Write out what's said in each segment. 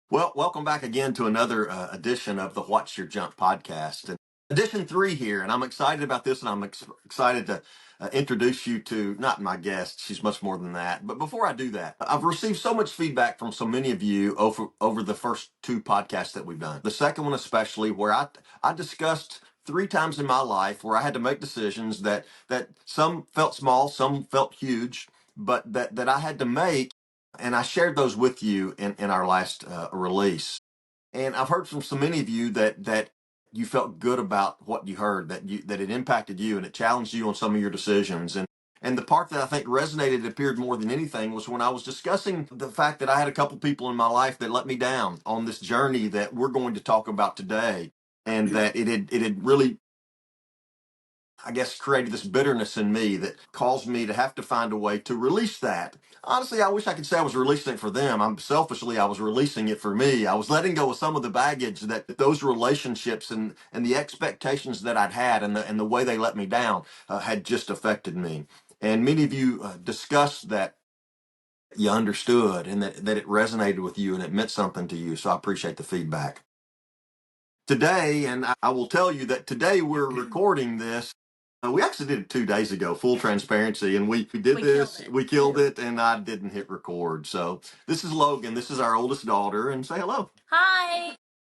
Well, welcome back again to another edition of the What's Your Jump podcast. And edition 3 here, and I'm excited about this, and I'm excited to introduce you to not my guest. She's much more than that. But before I do that, I've received so much feedback from so many of you over the first 2 podcasts that we've done. The second one especially, where I discussed 3 times in my life where I had to make decisions that some felt small, some felt huge, but that I had to make, and I shared those with you in our last release. And I've heard from so many of you that you felt good about what you heard, that it impacted you and it challenged you on some of your decisions. And the part that I think resonated, it appeared more than anything, was when I was discussing the fact that I had a couple people in my life that let me down on this journey that we're going to talk about today, and that it had really, I guess, created this bitterness in me that caused me to have to find a way to release that. Honestly, I wish I could say I was releasing it for them. I was releasing it for me. I was letting go of some of the baggage that those relationships and the expectations that I'd had, and the way they let me down had just affected me. And many of you discussed that you understood, and that it resonated with you and it meant something to you. So I appreciate the feedback. Today, and I will tell you that today we're recording this. We actually did it 2 days ago, full transparency, and we did this, we killed it, and I didn't hit record. So this is Logan. This is our oldest daughter, and say hello. Hi.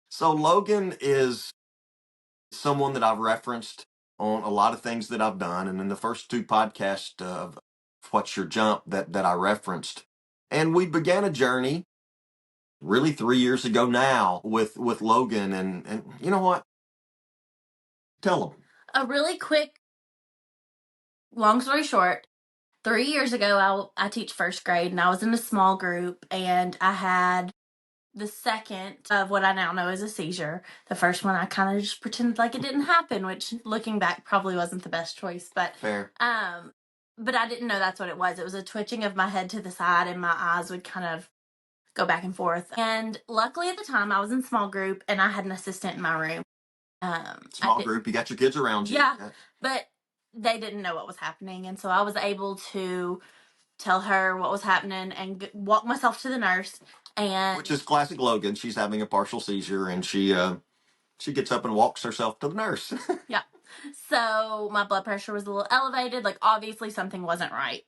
So Logan is someone that I've referenced on a lot of things that I've done, and in the first 2 podcasts of What's Your Jump that I referenced. And we began a journey really 3 years ago now with Logan, and you know what? Tell him. A really quick, long story short, 3 years ago, I teach first grade, and I was in a small group, and I had the second of what I now know as a seizure. The first one, I kind of just pretended like it didn't happen, which, looking back, probably wasn't the best choice. But Fair. but I didn't know that's what it was. It was a twitching of my head to the side, and my eyes would kind of go back and forth. And luckily, at the time, I was in small group, and I had an assistant in my room. Small group, you got your kids around you. Yeah, but they didn't know what was happening, and so I was able to tell her what was happening and walk myself to the nurse. And Which is classic Logan. She's having a partial seizure, and she gets up and walks herself to the nurse. yeah, so my blood pressure was a little elevated. Like, obviously something wasn't right.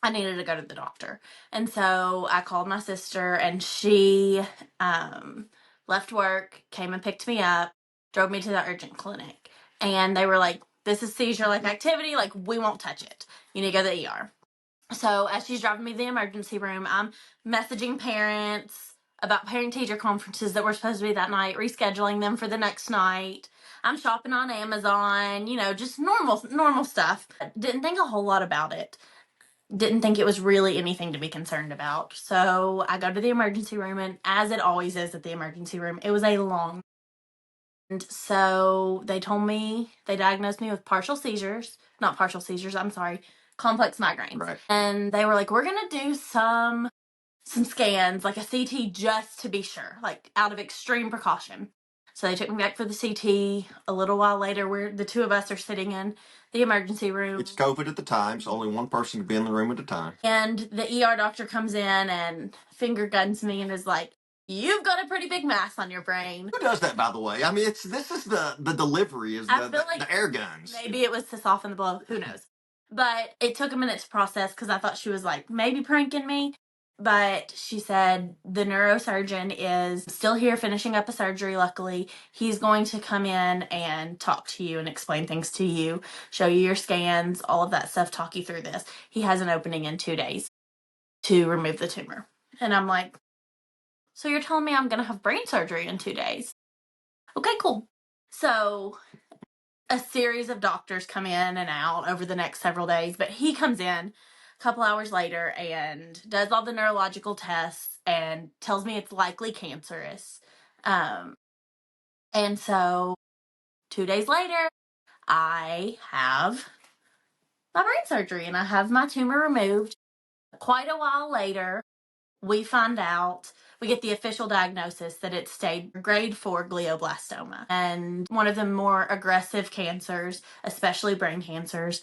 I needed to go to the doctor, and so I called my sister, and she left work, came and picked me up, drove me to the urgent clinic, and they were like, "This is seizure-like activity. Like, we won't touch it. You need to go to the ER." So as she's driving me to the emergency room, I'm messaging parents about parent-teacher conferences that were supposed to be that night, rescheduling them for the next night. I'm shopping on Amazon, just normal stuff. Didn't think a whole lot about it. Didn't think it was really anything to be concerned about. So I go to the emergency room, and as it always is at the emergency room, it was a long. And so they diagnosed me with complex migraines. Right. And they were like, we're going to do some scans, like a CT, just to be sure, like out of extreme precaution. So they took me back for the CT. A little while later, where the 2 of us are sitting in the emergency room. It's COVID at the time, so only one person could be in the room at a time. And the ER doctor comes in and finger guns me and is like, "You've got a pretty big mass on your brain." Who does that, by the way? I mean, this is the delivery, is I feel like the air guns. Maybe it was to soften the blow. Who knows? But it took a minute to process, because I thought she was like maybe pranking me. But she said the neurosurgeon is still here finishing up a surgery, luckily. He's going to come in and talk to you and explain things to you, show you your scans, all of that stuff, talk you through this. He has an opening in 2 days to remove the tumor. And I'm like, so you're telling me I'm going to have brain surgery in 2 days? Okay, cool. So a series of doctors come in and out over the next several days, but he comes in a couple hours later and does all the neurological tests and tells me it's likely cancerous. And so 2 days later, I have my brain surgery and I have my tumor removed. Quite a while later, we get the official diagnosis that it's stage grade 4 glioblastoma, and one of the more aggressive cancers, especially brain cancers.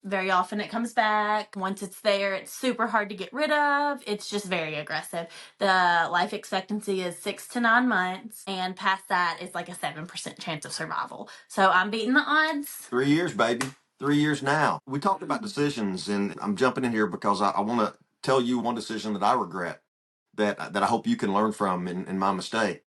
Very often it comes back. Once it's there, it's super hard to get rid of. It's just very aggressive. The life expectancy is 6 to 9 months, and past that, it's like a 7% chance of survival. So I'm beating the odds. 3 years, baby. 3 years now. We talked about decisions, and I'm jumping in here because I want to tell you one decision that I regret that I hope you can learn from in my mistake.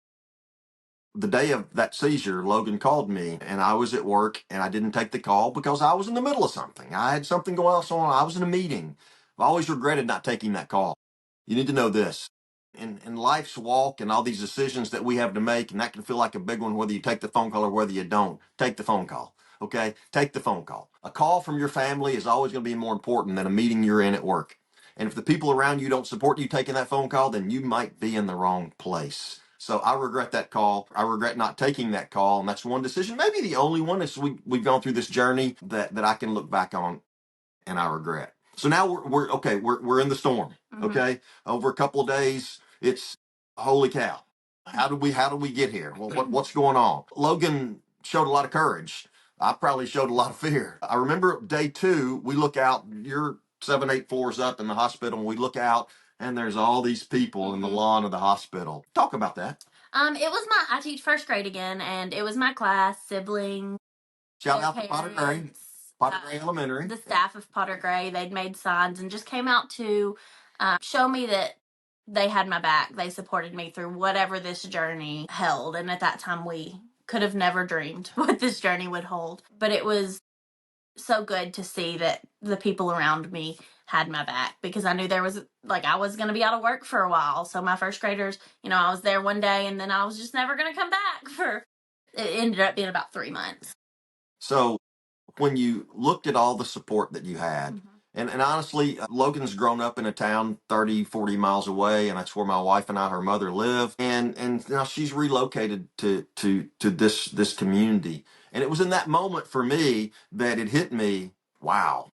The day of that seizure, Logan called me and I was at work and I didn't take the call because I was in the middle of something. I had something going on. I was in a meeting. I've always regretted not taking that call. You need to know this. In life's walk and all these decisions that we have to make, and that can feel like a big one, whether you take the phone call or whether you don't, take the phone call. Okay? Take the phone call. A call from your family is always going to be more important than a meeting you're in at work. And if the people around you don't support you taking that phone call, then you might be in the wrong place. So I regret that call. I regret not taking that call. And that's one decision, maybe the only one as we've gone through this journey that I can look back on and I regret. So now we're okay. We're in the storm. Okay, over a couple of days, it's holy cow. How did we get here? Well, what's going on? Logan showed a lot of courage. I probably showed a lot of fear. I remember day 2, we look out. You're 7, 8 floors up in the hospital, and we look out, and there's all these people in the lawn of the hospital. Talk about that. I teach first grade again, and it was my class, siblings, Shout their out to Potter Gray, parents, Potter Gray Elementary. the staff of Potter Gray. They'd made signs and just came out to show me that they had my back. They supported me through whatever this journey held. And at that time, we could have never dreamed what this journey would hold. But it was so good to see that the people around me had my back, because I knew I was going to be out of work for a while. So my first graders, I was there one day and then I was just never going to come back it ended up being about 3 months. So when you looked at all the support that you had, and honestly, Logan's grown up in a town 30, 40 miles away, and that's where my wife and her mother live. And now she's relocated to this community. And it was in that moment for me that it hit me, wow,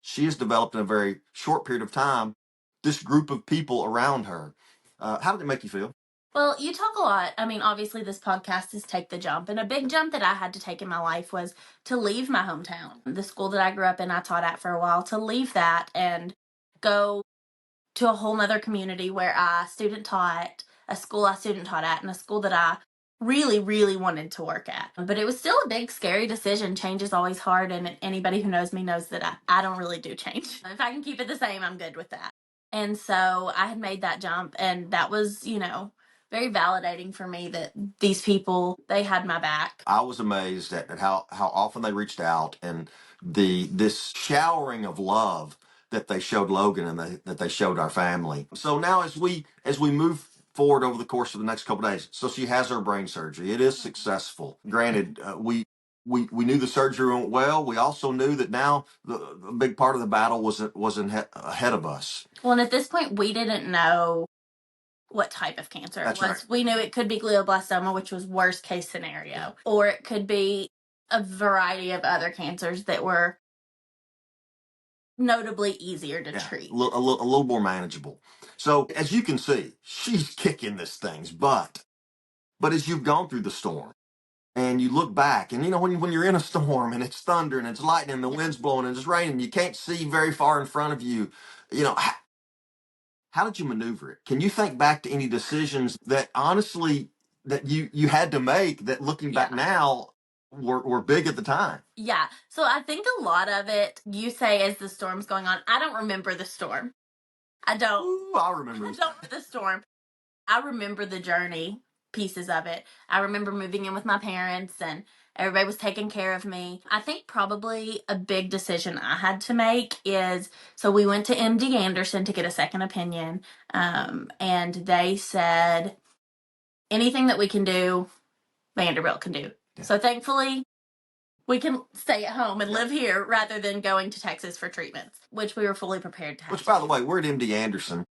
she has developed in a very short period of time this group of people around her. How did it make you feel? Well, you talk a lot. I mean, obviously, this podcast is Take the Jump. And a big jump that I had to take in my life was to leave my hometown. The school that I grew up in, I taught at for a while, to leave that and go to a whole nother community where I student taught, a school I student taught at, and a school that I really, really wanted to work at. But it was still a big, scary decision. Change is always hard, and anybody who knows me knows that I don't really do change. If I can keep it the same, I'm good with that. And so I had made that jump, and that was, very validating for me that these people, they had my back. I was amazed at how often they reached out and this showering of love that they showed Logan and that they showed our family. So now as we move forward over the course of the next couple of days, so she has her brain surgery. It is successful. Granted, we knew the surgery went well. We also knew that now the big part of the battle wasn't ahead of us. Well, and at this point, we didn't know what type of cancer it was. Right. We knew it could be glioblastoma, which was worst case scenario, or it could be a variety of other cancers that were notably easier to treat. A little more manageable. So as you can see, she's kicking this thing's butt. But as you've gone through the storm and you look back, and when you're in a storm and it's thunder and it's lightning and the wind's blowing and it's raining, you can't see very far in front of you, how did you maneuver it? Can you think back to any decisions that honestly that you had to make that looking back now were big at the time? Yeah. So I think a lot of it, you say as the storm's going on, I don't remember the storm. I don't. Ooh, I remember the storm. I remember the journey pieces of it. I remember moving in with my parents and everybody was taking care of me. I think probably a big decision I had to make is, so we went to MD Anderson to get a second opinion. And they said, anything that we can do, Vanderbilt can do. Yeah. So thankfully, we can stay at home and live here rather than going to Texas for treatments, which we were fully prepared to have. Which, by the way, we're at MD Anderson,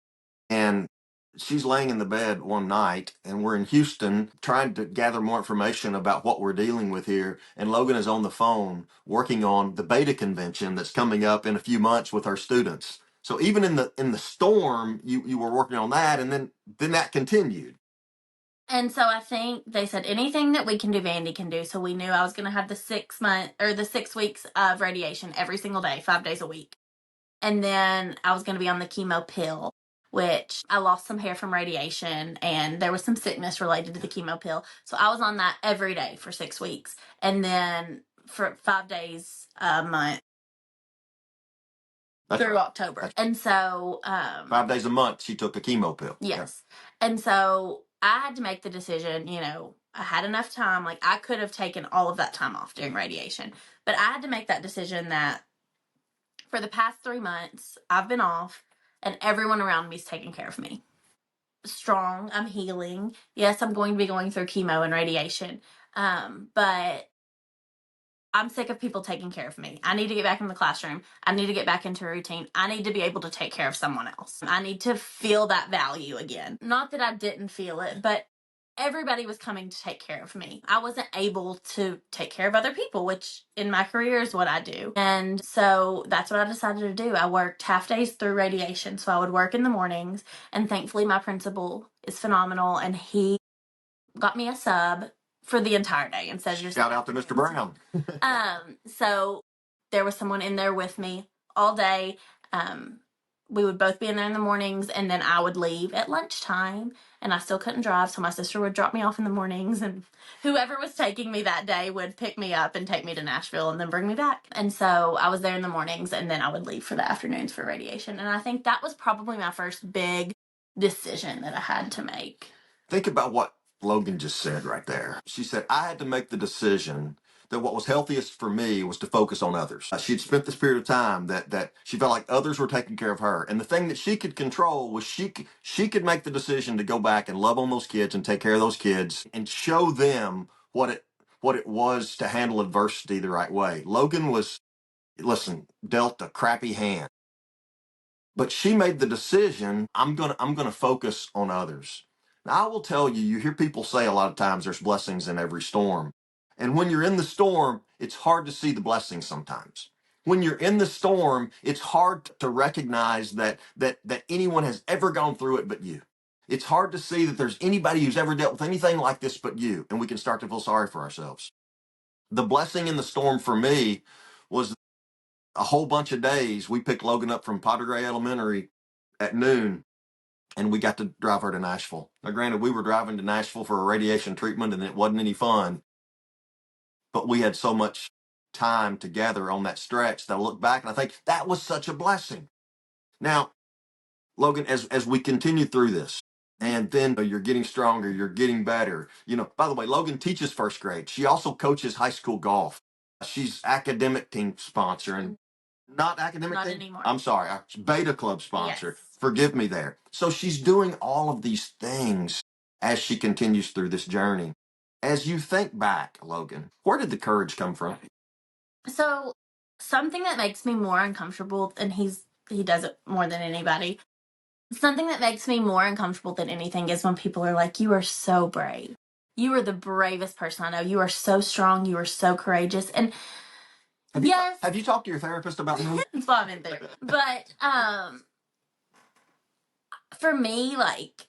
and she's laying in the bed one night, and we're in Houston trying to gather more information about what we're dealing with here. And Logan is on the phone working on the beta convention that's coming up in a few months with our students. So even in the storm, you were working on that, and then that continued. And so I think they said anything that we can do, Vandy can do. So we knew I was going to have the 6 month or the 6 weeks of radiation every single day, 5 days a week. And then I was going to be on the chemo pill, which I lost some hair from radiation and there was some sickness related to the chemo pill. So I was on that every day for 6 weeks. And then for 5 days a month through October. And so 5 days a month she took a chemo pill. Yes. And so I had to make the decision, I had enough time. Like I could have taken all of that time off during radiation, but I had to make that decision that for the past 3 months, I've been off and everyone around me is taking care of me. Strong, I'm healing. Yes, I'm going to be going through chemo and radiation. But I'm sick of people taking care of me. I need to get back in the classroom. I need to get back into a routine. I need to be able to take care of someone else. I need to feel that value again. Not that I didn't feel it, but everybody was coming to take care of me. I wasn't able to take care of other people, which in my career is what I do. And so that's what I decided to do. I worked half days through radiation. So I would work in the mornings, and thankfully my principal is phenomenal and he got me a sub for the entire day and says, shout out to Mr. Brown. So there was someone in there with me all day. We would both be in there in the mornings, and then I would leave at lunchtime, and I still couldn't drive, so my sister would drop me off in the mornings, and whoever was taking me that day would pick me up and take me to Nashville and then bring me back. And so I was there in the mornings, and then I would leave for the afternoons for radiation. And I think that was probably my first big decision that I had to make. Think about what Logan just said right there. She said, I had to make the decision that what was healthiest for me was to focus on others. She'd spent this period of time that she felt like others were taking care of her. And the thing that she could control was she could make the decision to go back and love on those kids and take care of those kids and show them what it was to handle adversity the right way. Logan was, listen, dealt a crappy hand. But she made the decision, I'm gonna focus on others. Now I will tell you, you hear people say a lot of times there's blessings in every storm. And when you're in the storm, it's hard to see the blessings sometimes. When you're in the storm, it's hard to recognize that anyone has ever gone through it but you. It's hard to see that there's anybody who's ever dealt with anything like this but you, and we can start to feel sorry for ourselves. The blessing in the storm for me was a whole bunch of days. We picked Logan up from Potter Gray Elementary at noon, and we got to drive her to Nashville. Now, granted, we were driving to Nashville for a radiation treatment, and it wasn't any fun, but we had so much time together on that stretch that I look back and I think that was such a blessing. Now, Logan, as we continue through this, and then you're getting stronger, you're getting better. By the way, Logan teaches first grade. She also coaches high school golf. She's academic team sponsor, and not academic Not team? anymore. I'm sorry. Beta club sponsor. Yes. Forgive me there. So she's doing all of these things as she continues through this journey. As you think back, Logan, where did the courage come from? So something that makes me more uncomfortable, and he does it more than anybody. Something that makes me more uncomfortable than anything is when people are like, you are so brave. You are the bravest person I know. You are so strong. You are so courageous. And yes. Have you talked to your therapist about me? That's why I'm in there. But for me, like,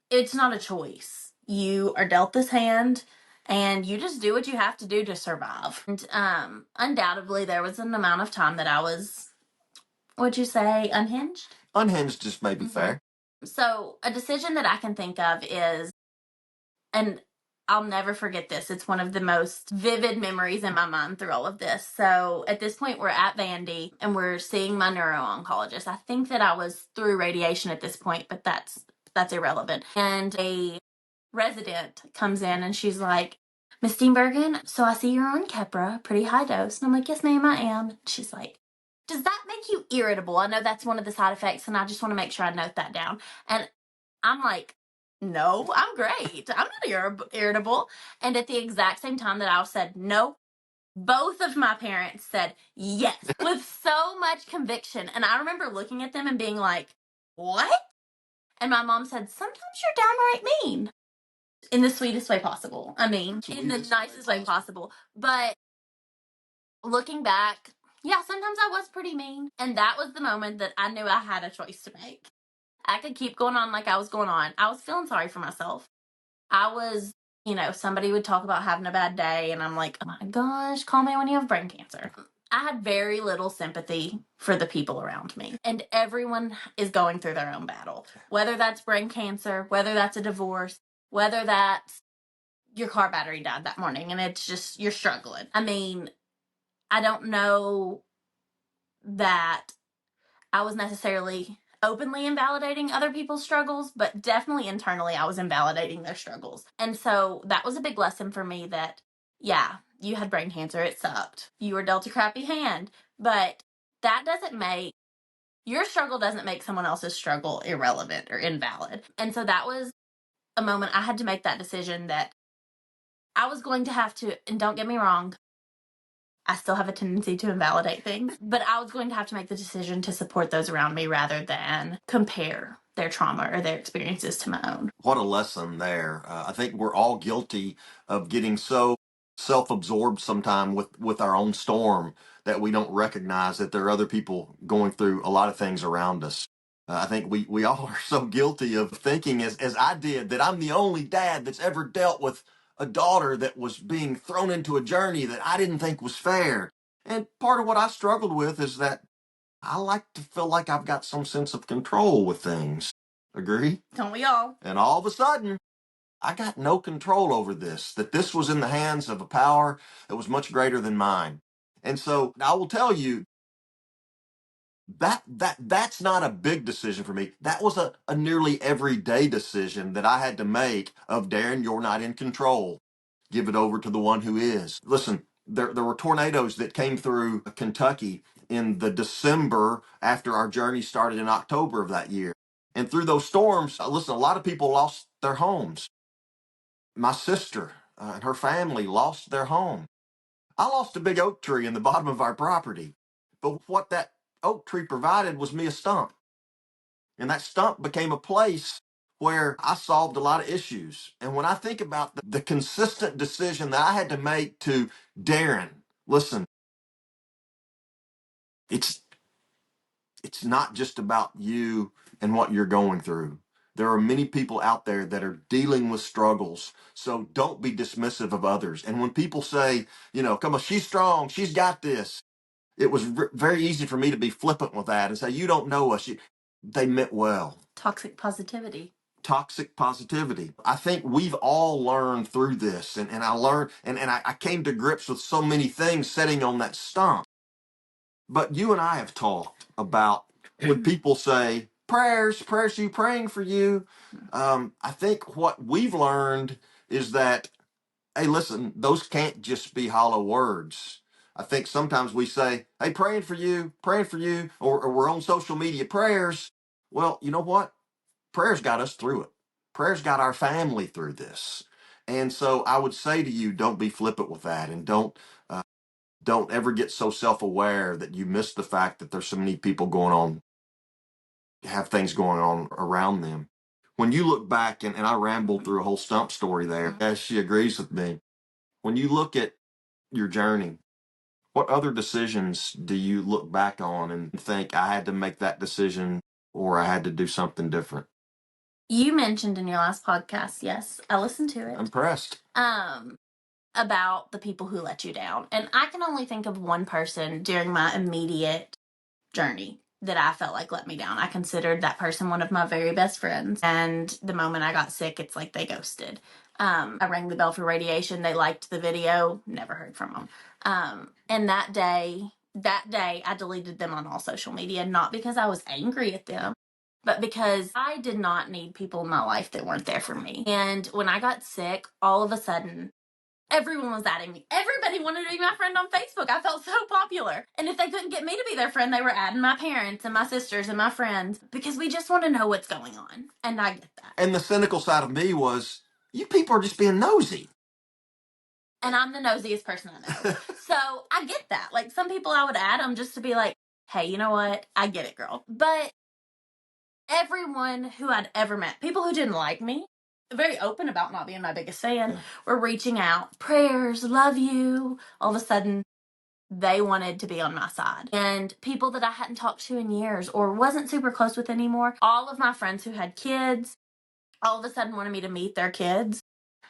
it's not a choice. You are dealt this hand, and you just do what you have to do to survive. And undoubtedly, there was an amount of time that I was, what'd you say, unhinged? Unhinged just may be fair. So a decision that I can think of is, and I'll never forget this. It's one of the most vivid memories in my mind through all of this. So at this point, we're at Vandy and we're seeing my neuro-oncologist. I think that I was through radiation at this point, but that's irrelevant. And a resident comes in and she's like, Miss Steenbergen, so I see you're on Keppra, pretty high dose. And I'm like, yes, ma'am, I am. She's like, does that make you irritable? I know that's one of the side effects, and I just want to make sure I note that down. And I'm like, no, I'm great. I'm not irritable. And at the exact same time that I said no, both of my parents said yes with so much conviction. And I remember looking at them and being like, what? And my mom said, sometimes you're downright mean. In the sweetest way possible. I mean, in the nicest way possible. But looking back, yeah, sometimes I was pretty mean. And that was the moment that I knew I had a choice to make. I could keep going on like I was going on. I was feeling sorry for myself. I was, somebody would talk about having a bad day, and I'm like, oh my gosh, call me when you have brain cancer. I had very little sympathy for the people around me. And everyone is going through their own battle, whether that's brain cancer, whether that's a divorce, whether that's your car battery died that morning and it's just, you're struggling. I mean, I don't know that I was necessarily openly invalidating other people's struggles, but definitely internally I was invalidating their struggles. And so that was a big lesson for me that, yeah, you had brain cancer. It sucked. You were dealt a crappy hand, but that doesn't make your struggle doesn't make someone else's struggle irrelevant or invalid. And so that was a moment I had to make that decision that I was going to have to, and don't get me wrong, I still have a tendency to invalidate things, but I was going to have to make the decision to support those around me rather than compare their trauma or their experiences to my own. What a lesson there. I think we're all guilty of getting so self-absorbed sometime with our own storm that we don't recognize that there are other people going through a lot of things around us. I think we all are so guilty of thinking, as I did, that I'm the only dad that's ever dealt with a daughter that was being thrown into a journey that I didn't think was fair. And part of what I struggled with is that I like to feel like I've got some sense of control with things. Agree? Don't we all? And all of a sudden, I got no control over this, that this was in the hands of a power that was much greater than mine. And so I will tell you that's not a big decision for me. That was a nearly everyday decision that I had to make of Derron, you're not in control. Give it over to the one who is. Listen, there were tornadoes that came through Kentucky in the December after our journey started in October of that year. And through those storms, listen, a lot of people lost their homes. My sister and her family lost their home. I lost a big oak tree in the bottom of our property. But what that oak tree provided was me a stump. And that stump became a place where I solved a lot of issues. And when I think about the consistent decision that I had to make to Derron, listen, it's it's not just about you and what you're going through. There are many people out there that are dealing with struggles. So don't be dismissive of others. And when people say, come on, she's strong, she's got this, it was very easy for me to be flippant with that and say, you don't know us. They meant well. Toxic positivity. Toxic positivity. I think we've all learned through this. And I learned, and I came to grips with so many things sitting on that stump. But you and I have talked about when people say, prayers, you praying for you. I think what we've learned is that, hey, listen, those can't just be hollow words. I think sometimes we say, hey, praying for you, or we're on social media prayers. Well, you know what? Prayers got us through it. Prayers got our family through this. And so I would say to you, don't be flippant with that, and don't ever get so self-aware that you miss the fact that there's so many people have things going on around them. When you look back, and I rambled through a whole stump story there, as she agrees with me, when you look at your journey, what other decisions do you look back on and think, I had to make that decision or I had to do something different? You mentioned in your last podcast, yes, I listened to it. I'm impressed. About the people who let you down. And I can only think of one person during my immediate journey that I felt like let me down. I considered that person one of my very best friends. And the moment I got sick, it's like they ghosted. I rang the bell for radiation. They liked the video, never heard from them. And that day, I deleted them on all social media, not because I was angry at them, but because I did not need people in my life that weren't there for me. And when I got sick, all of a sudden, everyone was adding me. Everybody wanted to be my friend on Facebook. I felt so popular. And if they couldn't get me to be their friend, they were adding my parents and my sisters and my friends because we just want to know what's going on. And I get that. And the cynical side of me was, you people are just being nosy. And I'm the nosiest person I know. So I get that. Like, some people I would add them just to be like, hey, you know what? I get it, girl. But everyone who I'd ever met, people who didn't like me, very open about not being my biggest fan, were reaching out, prayers, love you. All of a sudden, they wanted to be on my side. And people that I hadn't talked to in years or wasn't super close with anymore, all of my friends who had kids, all of a sudden wanted me to meet their kids.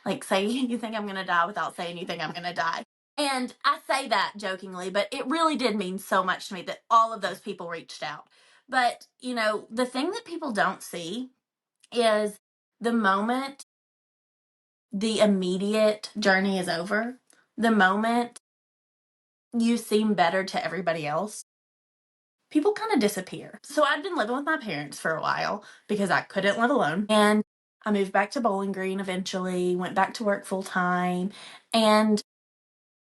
Like, say you think I'm going to die without saying you think I'm going to die. And I say that jokingly, but it really did mean so much to me that all of those people reached out. But, the thing that people don't see is the moment the immediate journey is over, the moment you seem better to everybody else, people kind of disappear. So I'd been living with my parents for a while because I couldn't live alone. And I moved back to Bowling Green eventually, went back to work full time, and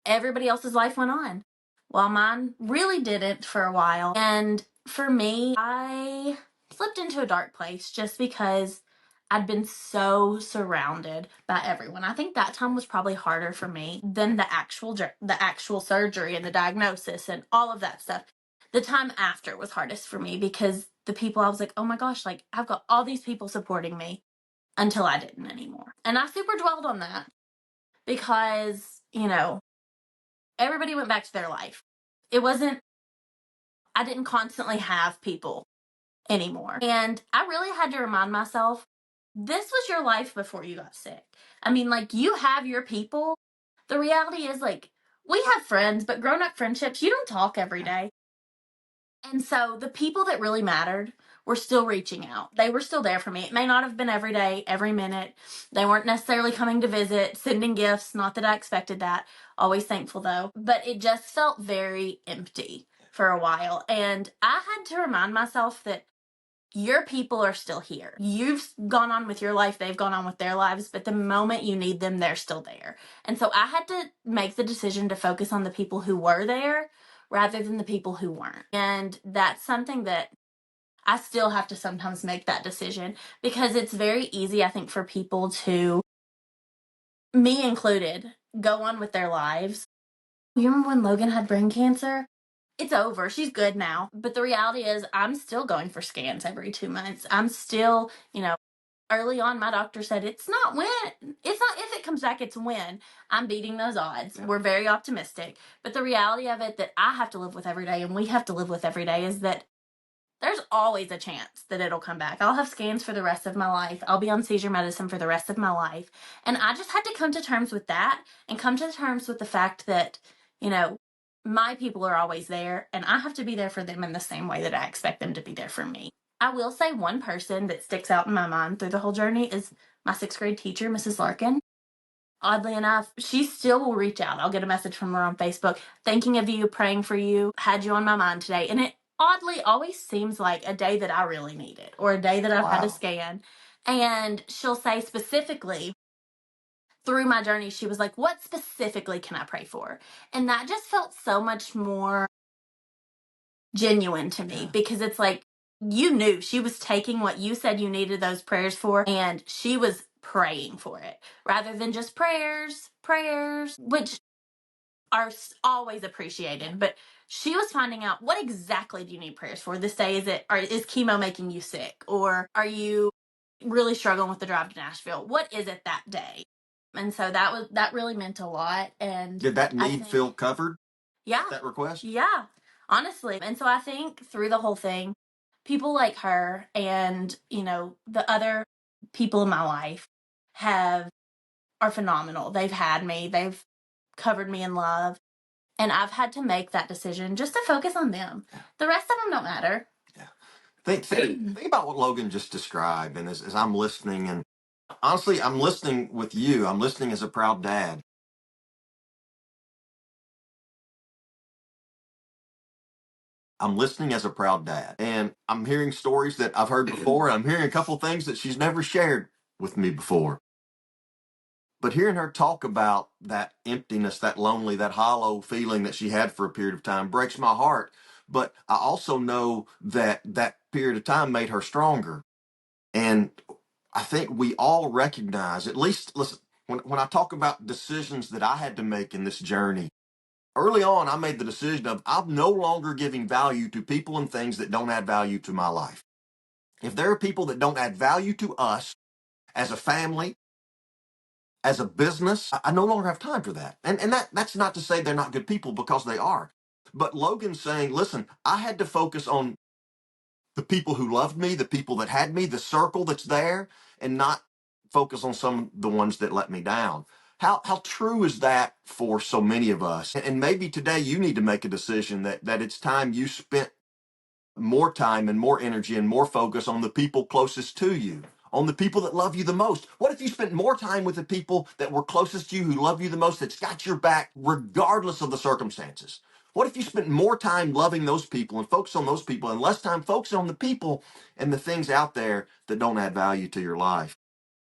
everybody else's life went on. Well, mine really didn't for a while. And for me, I slipped into a dark place just because I'd been so surrounded by everyone. I think that time was probably harder for me than the actual surgery and the diagnosis and all of that stuff. The time after was hardest for me because the people I was like, oh my gosh, like I've got all these people supporting me until I didn't anymore. And I super dwelled on that because, everybody went back to their life. I didn't constantly have people anymore. And I really had to remind myself, this was your life before you got sick. I mean, like, you have your people. The reality is, like, we have friends, but grown up friendships, you don't talk every day. And so the people that really mattered were still reaching out. They were still there for me. It may not have been every day, every minute. They weren't necessarily coming to visit, sending gifts. Not that I expected that. Always thankful though. But it just felt very empty for a while. And I had to remind myself that your people are still here. You've gone on with your life, they've gone on with their lives, but the moment you need them, they're still there. And so I had to make the decision to focus on the people who were there rather than the people who weren't. And that's something that I still have to sometimes make that decision because it's very easy, I think, for people to, me included, go on with their lives. You remember when Logan had brain cancer? It's over. She's good now. But the reality is, I'm still going for scans every 2 months. I'm still, early on, my doctor said, it's not if it comes back, it's when. I'm beating those odds. Yeah. We're very optimistic. But the reality of it that I have to live with every day and we have to live with every day is that there's always a chance that it'll come back. I'll have scans for the rest of my life. I'll be on seizure medicine for the rest of my life. And I just had to come to terms with that and come to terms with the fact that, my people are always there and I have to be there for them in the same way that I expect them to be there for me. I will say one person that sticks out in my mind through the whole journey is my 6th grade teacher, Mrs. Larkin. Oddly enough, she still will reach out. I'll get a message from her on Facebook, thinking of you, praying for you, had you on my mind today. And it oddly always seems like a day that I really need it or a day that I've had a scan. And she'll say specifically, through my journey, she was like, what specifically can I pray for? And that just felt so much more genuine to me because it's like, you knew she was taking what you said you needed those prayers for and she was praying for it rather than just prayers, which are always appreciated. But she was finding out, what exactly do you need prayers for this day? Is chemo making you sick, or are you really struggling with the drive to Nashville? What is it that day? And so that really meant a lot. And did that need feel covered? Yeah. That request? Yeah, honestly. And so I think through the whole thing, people like her and, the other people in my life are phenomenal. They've had me. They've covered me in love. And I've had to make that decision just to focus on them. The rest of them don't matter. Yeah. Think about what Logan just described. And as I'm listening, and honestly, I'm listening with you. I'm listening as a proud dad. I'm listening as a proud dad. And I'm hearing stories that I've heard before. I'm hearing a couple things that she's never shared with me before. But hearing her talk about that emptiness, that lonely, that hollow feeling that she had for a period of time breaks my heart. But I also know that that period of time made her stronger. And I think we all recognize, at least, listen, when I talk about decisions that I had to make in this journey, early on, I made the decision of I'm no longer giving value to people and things that don't add value to my life. If there are people that don't add value to us as a family, as a business, I no longer have time for that. And that's not to say they're not good people, because they are. But Logan's saying, listen, I had to focus on the people who loved me, the people that had me, the circle that's there, and not focus on some of the ones that let me down. How true is that for so many of us? And maybe today you need to make a decision that it's time you spent more time and more energy and more focus on the people closest to you, on the people that love you the most. What if you spent more time with the people that were closest to you, who love you the most, that's got your back regardless of the circumstances? What if you spent more time loving those people and focus on those people and less time focusing on the people and the things out there that don't add value to your life?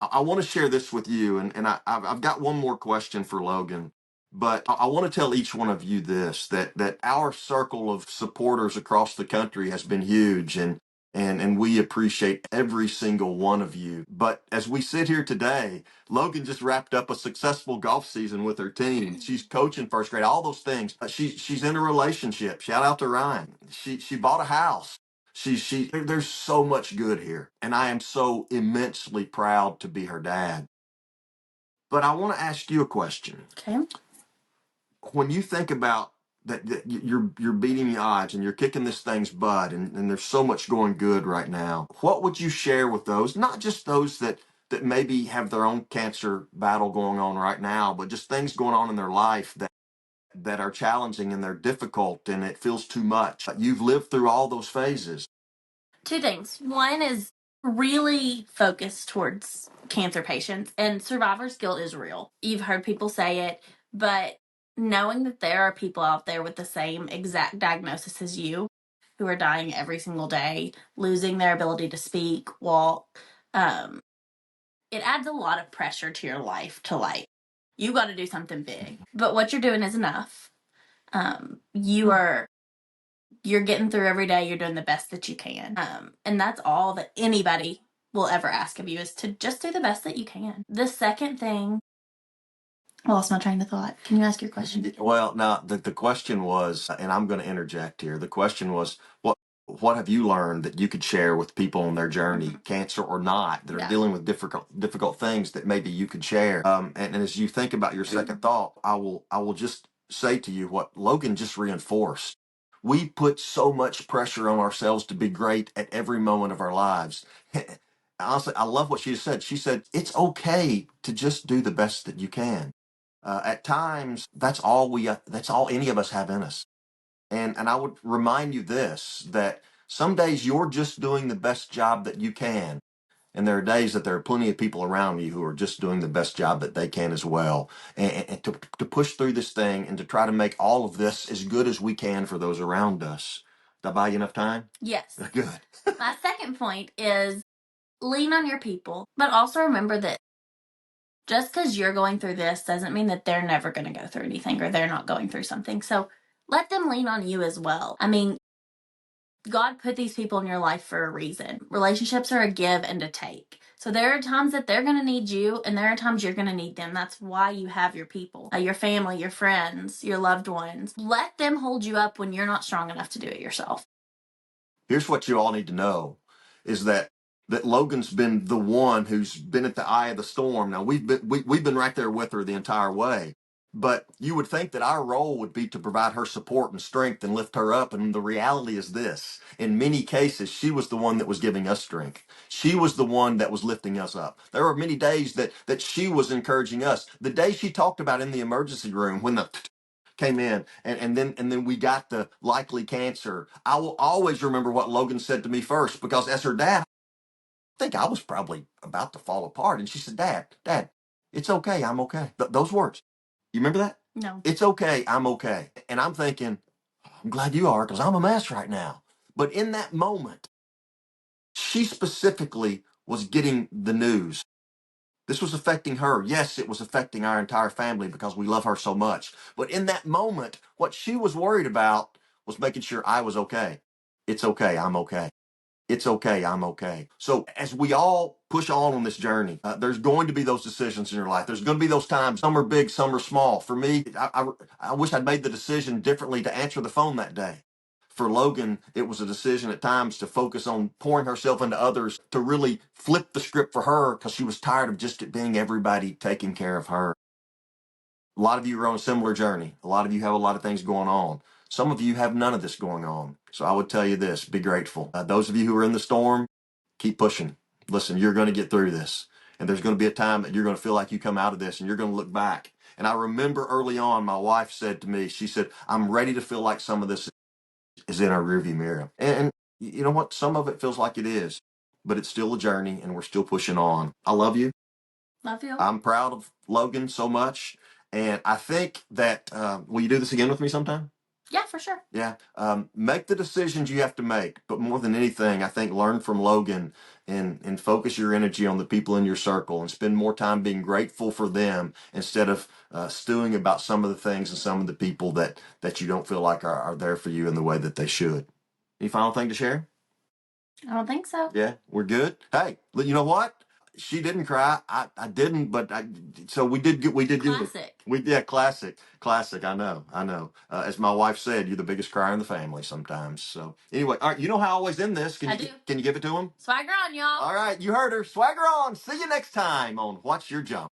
I want to share this with you, and I've got one more question for Logan, but I want to tell each one of you this, that our circle of supporters across the country has been huge, and we appreciate every single one of you. But as we sit here today, Logan just wrapped up a successful golf season with her team. She's coaching first grade, all those things. She's in a relationship. Shout out to Ryan. She bought a house. There's so much good here, and I am so immensely proud to be her dad. But I want to ask you a question. Okay. When you think about that you're beating the odds and you're kicking this thing's butt, and there's so much going good right now, what would you share with those, not just those that maybe have their own cancer battle going on right now, but just things going on in their life that are challenging and they're difficult and it feels too much? You've lived through all those phases. Two things. One is really focused towards cancer patients, and survivor's guilt is real. You've heard people say it, but knowing that there are people out there with the same exact diagnosis as you who are dying every single day, losing their ability to speak, walk, it adds a lot of pressure to your life to like, you got to do something big. But what you're doing is enough. You're getting through every day. You're doing the best that you can. And that's all that anybody will ever ask of you, is to just do the best that you can. The second thing, I lost my train of thought. Can you ask your question? Well, now the question was, and I'm going to interject here. The question was, what have you learned that you could share with people on their journey, cancer or not, that are dealing with difficult things that maybe you could share? And as you think about your second thought, I will just say to you what Logan just reinforced. We put so much pressure on ourselves to be great at every moment of our lives. Honestly, I love what she said. She said it's okay to just do the best that you can. At times, that's all any of us have in us. And I would remind you this, that some days you're just doing the best job that you can. And there are days that there are plenty of people around you who are just doing the best job that they can as well. And to push through this thing and to try to make all of this as good as we can for those around us. Did I buy you enough time? Yes. Good. My second point is lean on your people, but also remember that just because you're going through this doesn't mean that they're never going to go through anything or they're not going through something. So let them lean on you as well. I mean, God put these people in your life for a reason. Relationships are a give and a take. So there are times that they're going to need you, and there are times you're going to need them. That's why you have your people, your family, your friends, your loved ones. Let them hold you up when you're not strong enough to do it yourself. Here's what you all need to know is that Logan's been the one who's been at the eye of the storm. Now we've been right there with her the entire way. But you would think that our role would be to provide her support and strength and lift her up. And the reality is this: in many cases, she was the one that was giving us strength. She was the one that was lifting us up. There were many days that she was encouraging us. The day she talked about in the emergency room when the came in and then we got the likely cancer. I will always remember what Logan said to me first, because as her dad, I think I was probably about to fall apart. And she said, Dad, it's okay. I'm okay. Those words. You remember that? No. It's okay. I'm okay. And I'm thinking, I'm glad you are, because I'm a mess right now. But in that moment, she specifically was getting the news. This was affecting her. Yes, it was affecting our entire family because we love her so much. But in that moment, what she was worried about was making sure I was okay. It's okay. I'm okay. It's okay. I'm okay. So as we all push on this journey, there's going to be those decisions in your life. There's going to be those times. Some are big, some are small. For me, I wish I'd made the decision differently to answer the phone that day. For Logan, it was a decision at times to focus on pouring herself into others, to really flip the script for her because she was tired of just it being everybody taking care of her. A lot of you are on a similar journey. A lot of you have a lot of things going on. Some of you have none of this going on. So I would tell you this: be grateful. Those of you who are in the storm, keep pushing. Listen, you're going to get through this. And there's going to be a time that you're going to feel like you come out of this and you're going to look back. And I remember early on, my wife said to me, she said, I'm ready to feel like some of this is in our rearview mirror. And you know what? Some of it feels like it is, but it's still a journey and we're still pushing on. I love you. Love you. I'm proud of Logan so much. And I think that, will you do this again with me sometime? Yeah, for sure. Yeah. Make the decisions you have to make. But more than anything, I think learn from Logan and focus your energy on the people in your circle and spend more time being grateful for them instead of stewing about some of the things and some of the people that you don't feel like are there for you in the way that they should. Any final thing to share? I don't think so. Yeah, we're good. Hey, you know what? She didn't cry. I didn't, but so we did good. We did good. Classic. Yeah, classic. I know. As my wife said, you're the biggest crier in the family sometimes. So anyway, all right. You know how I always end this. I do. Can you give it to him? Swagger on, y'all. All right, you heard her. Swagger on. See you next time on What's Your Jump.